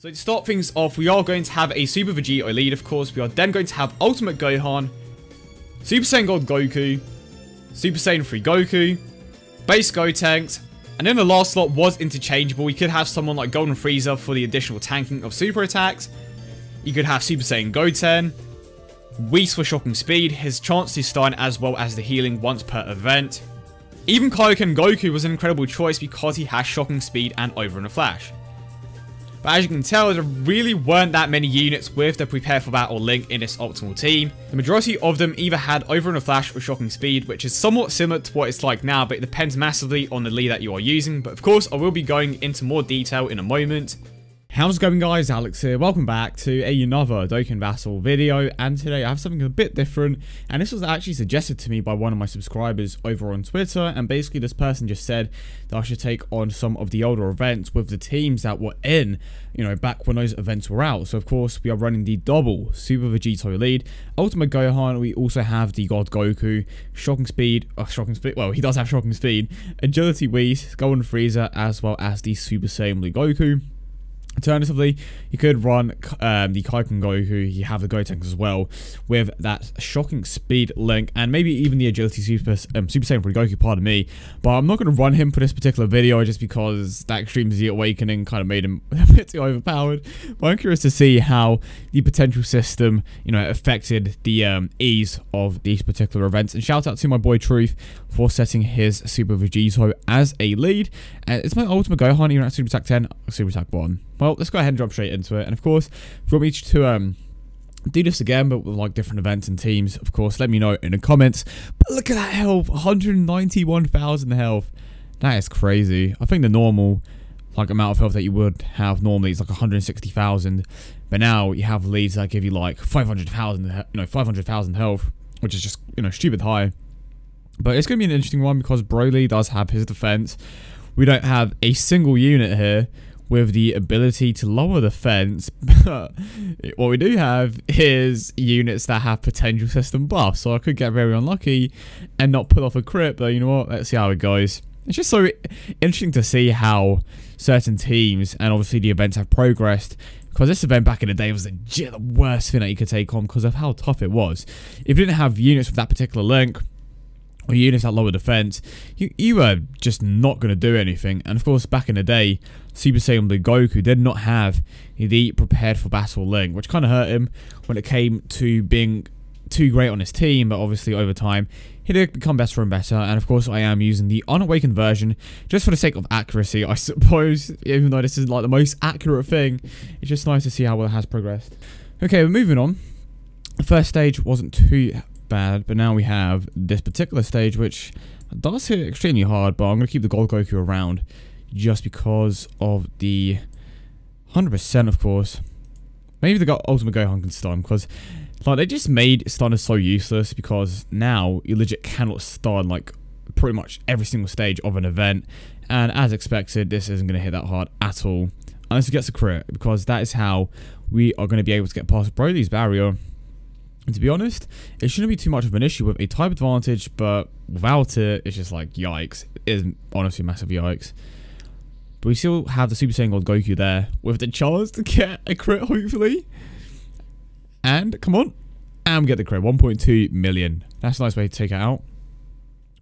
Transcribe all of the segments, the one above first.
So to start things off, we are going to have a Super Vegeta lead, of course. We are then going to have Ultimate Gohan, Super Saiyan God Goku, Super Saiyan 3 Goku, Base Gotenks, and then the last slot was interchangeable. We could have someone like Golden Frieza for the additional tanking of super attacks. You could have Super Saiyan Goten, Whis for shocking speed, his chance to stun as well as the healing once per event. Even Kaioken Goku was an incredible choice because he has shocking speed and over in a flash. But as you can tell, there really weren't that many units with the Prepare for Battle link in this optimal team. The majority of them either had Over in a Flash or Shocking Speed, which is somewhat similar to what it's like now, but it depends massively on the lead that you are using. But of course, I will be going into more detail in a moment. How's it going, guys? Alex here. Welcome back to another Dokkan Battle video, and today I have something a bit different, and this was actually suggested to me by one of my subscribers over on Twitter, and basically this person just said that I should take on some of the older events with the teams that were in, back when those events were out. So of course we are running the double Super Vegeta lead, Ultimate Gohan. We also have the God Goku, Shocking Speed, well, he does have Shocking Speed, Agility Whis, Golden Frieza, as well as the Super Saiyan Goku. Alternatively, you could run the Kaioken Goku, you have the Gotenks as well, with that shocking speed link, and maybe even the agility Super Saiyan 3 Goku, pardon me. But I'm not going to run him for this particular video just because that Extreme Z Awakening kind of made him a bit too overpowered. But I'm curious to see how the potential system, affected the ease of these particular events. And shout out to my boy Truth for setting his Super Vegeta as a lead. And it's my Ultimate Gohan, even at Super Attack 10, Super Attack 1. Well, let's go ahead and jump straight into it. And of course, if you want me to do this again, but with like different events and teams, of course, let me know in the comments. But look at that health, 191,000 health. That is crazy. I think the normal amount of health that you would have normally is like 160,000. But now you have leads that give you like 500,000, 500,000 health, which is just, stupid high. But it's going to be an interesting one because Broly does have his defense. We don't have a single unit here with the ability to lower the fence. What we do have is units that have potential system buffs, so I could get very unlucky and not pull off a crit, but you know what, let's see how it goes. It's just so interesting to see how certain teams and obviously the events have progressed, because this event back in the day was legit the worst thing that you could take on because of how tough it was. If you didn't have units with that particular link, or units that lower defense, you were just not going to do anything. And of course, back in the day, Super Saiyan Goku did not have the Prepared for Battle link, which kind of hurt him when it came to being too great on his team. But obviously, over time, he did become better and better. And of course, I am using the unawakened version just for the sake of accuracy, I suppose. Even though this isn't like the most accurate thing, it's just nice to see how well it has progressed. Okay, we're moving on. The first stage wasn't too bad, but now we have this particular stage which does hit extremely hard, but I'm going to keep the God Goku around just because of the 100%, of course. Maybe the Ultimate Gohan can stun, because they just made stunners so useless, because now you legit cannot stun pretty much every single stage of an event, and as expected, this isn't going to hit that hard at all unless it gets a crit, because that is how we are going to be able to get past Broly's barrier. And to be honest, it shouldn't be too much of an issue with a type advantage, but without it, it's just like, yikes. It is honestly massive yikes. But we still have the Super Saiyan God Goku there, with the chance to get a crit, hopefully. And, come on. And we get the crit, 1.2 million. That's a nice way to take it out.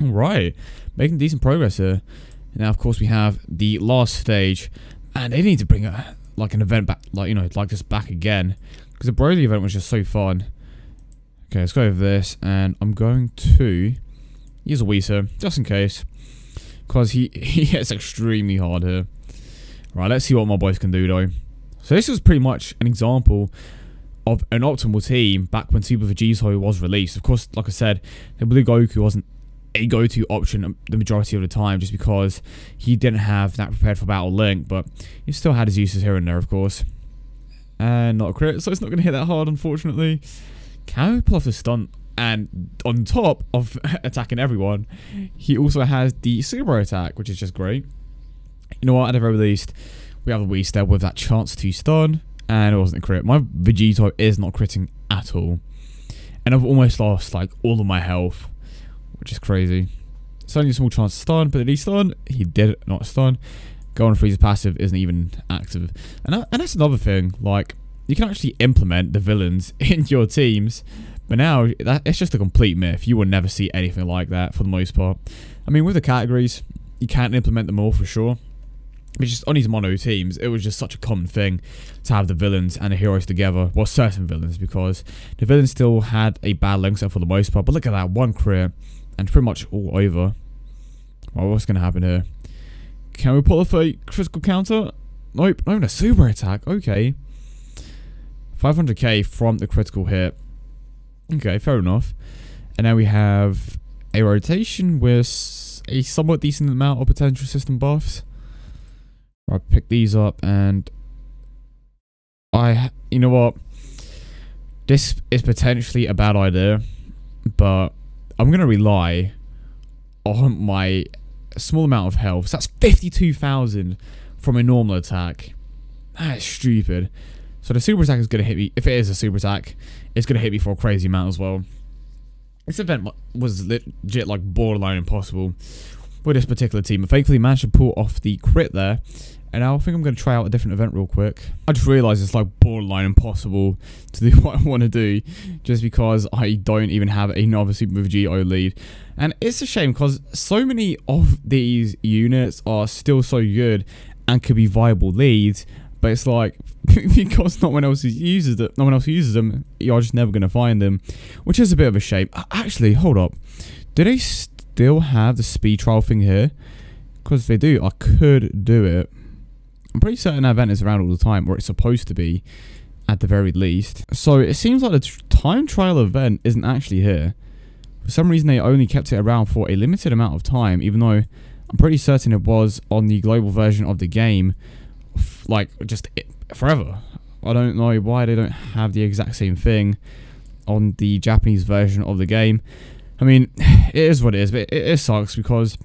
Alright, making decent progress here. Now, of course, we have the last stage. And they need to bring an event back, like this back again. Because the Broly event was just so fun. Okay, let's go over this, and I'm going to use a Whis here, just in case, because he hits extremely hard here. Right, let's see what my boys can do, though. So this was pretty much an example of an optimal team back when Super Vegeta was released. Of course, like I said, the Blue Goku wasn't a go-to option the majority of the time, just because he didn't have that Prepared for Battle link, but he still had his uses here and there, of course. And not a crit, so it's not going to hit that hard, unfortunately. Can we pull off the stunt? And on top of attacking everyone, he also has the super attack, which is just great. You know what? At the very least, we have the Whis there with that chance to stun, and it wasn't a crit. My Vegeta is not critting at all, and I've almost lost all of my health, which is crazy. It's only a small chance to stun, but did he stun? He did not stun. Gohan Frieza's passive isn't even active. And that's another thing. Like, you can actually implement the villains in your teams. But now, it's just a complete myth. You will never see anything like that for the most part. I mean, with the categories, you can implement them all for sure. But just on these mono teams, it was just such a common thing to have the villains and the heroes together. Well, certain villains, because the villains still had a bad link set for the most part. But look at that, one crit, and pretty much all over. Well, what's going to happen here? Can we pull off a critical counter? Nope, not even a super attack. Okay. 500k from the critical hit. Okay, fair enough. And now we have a rotation with a somewhat decent amount of potential system buffs. I'll pick these up, and you know what? This is potentially a bad idea, but I'm going to rely on my small amount of health. So that's 52,000 from a normal attack. That is stupid. So the super attack is going to hit me. If it is a super attack, it's going to hit me for a crazy amount as well. This event was legit like borderline impossible with this particular team. But thankfully managed to pull off the crit there. And now I think I'm going to try out a different event real quick. I just realised it's like borderline impossible to do what I want to do, just because I don't even have another Super Vegito lead. And it's a shame because so many of these units are still so good and could be viable leads. But it's like, because no one else uses them, you're just never going to find them. Which is a bit of a shame. Actually, hold up. Do they still have the speed trial thing here? Because if they do, I could do it. I'm pretty certain that event is around all the time, or it's supposed to be, at the very least. So it seems like the time trial event isn't actually here. For some reason, they only kept it around for a limited amount of time, even though I'm pretty certain it was on the global version of the game, like, just forever. I don't know why they don't have the exact same thing on the Japanese version of the game. I mean, it is what it is, but it sucks because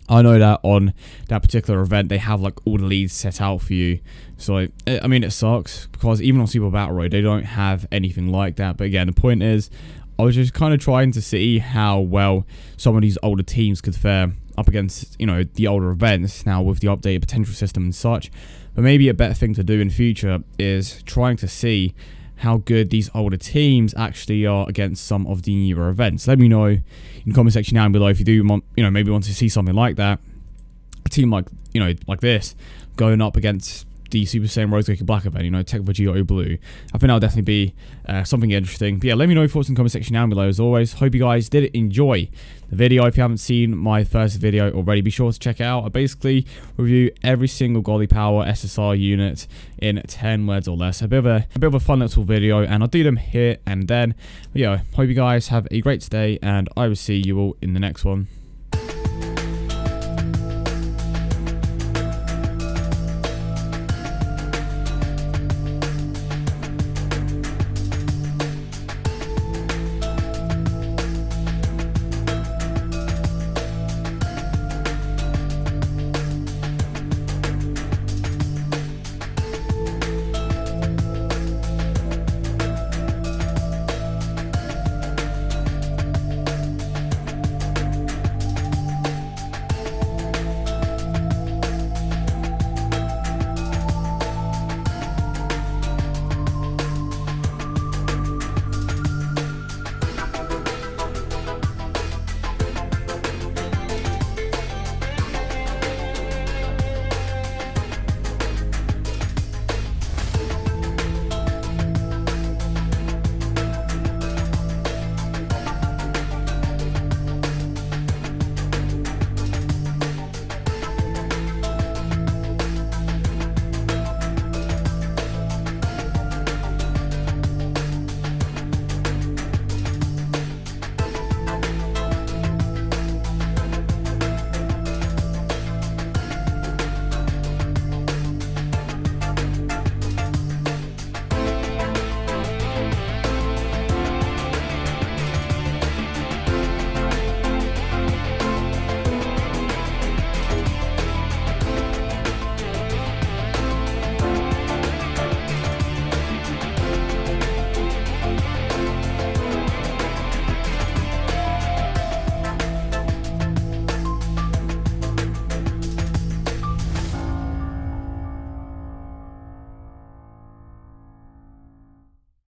I know that on that particular event, they have like all the leads set out for you. So, I mean, it sucks because even on Super Battle Royale, they don't have anything like that. But again, the point is, I was just kind of trying to see how well some of these older teams could fare up against, you know, the older events now with the updated potential system and such. But maybe a better thing to do in future is trying to see how good these older teams actually are against some of the newer events. Let me know in the comment section down below if you do want, you know, maybe want to see something like that. A team like, you know, like this going up against the Super Saiyan Rose Goku Black event, you know, Tech Vegito Blue. I think that'll definitely be something interesting. But yeah, let me know your thoughts in the comment section down below as always. Hope you guys did enjoy the video. If you haven't seen my first video already, be sure to check it out. I basically review every single Godly Power SSR unit in 10 words or less. A bit of a fun little video, and I'll do them here and then. But yeah, hope you guys have a great day, and I will see you all in the next one.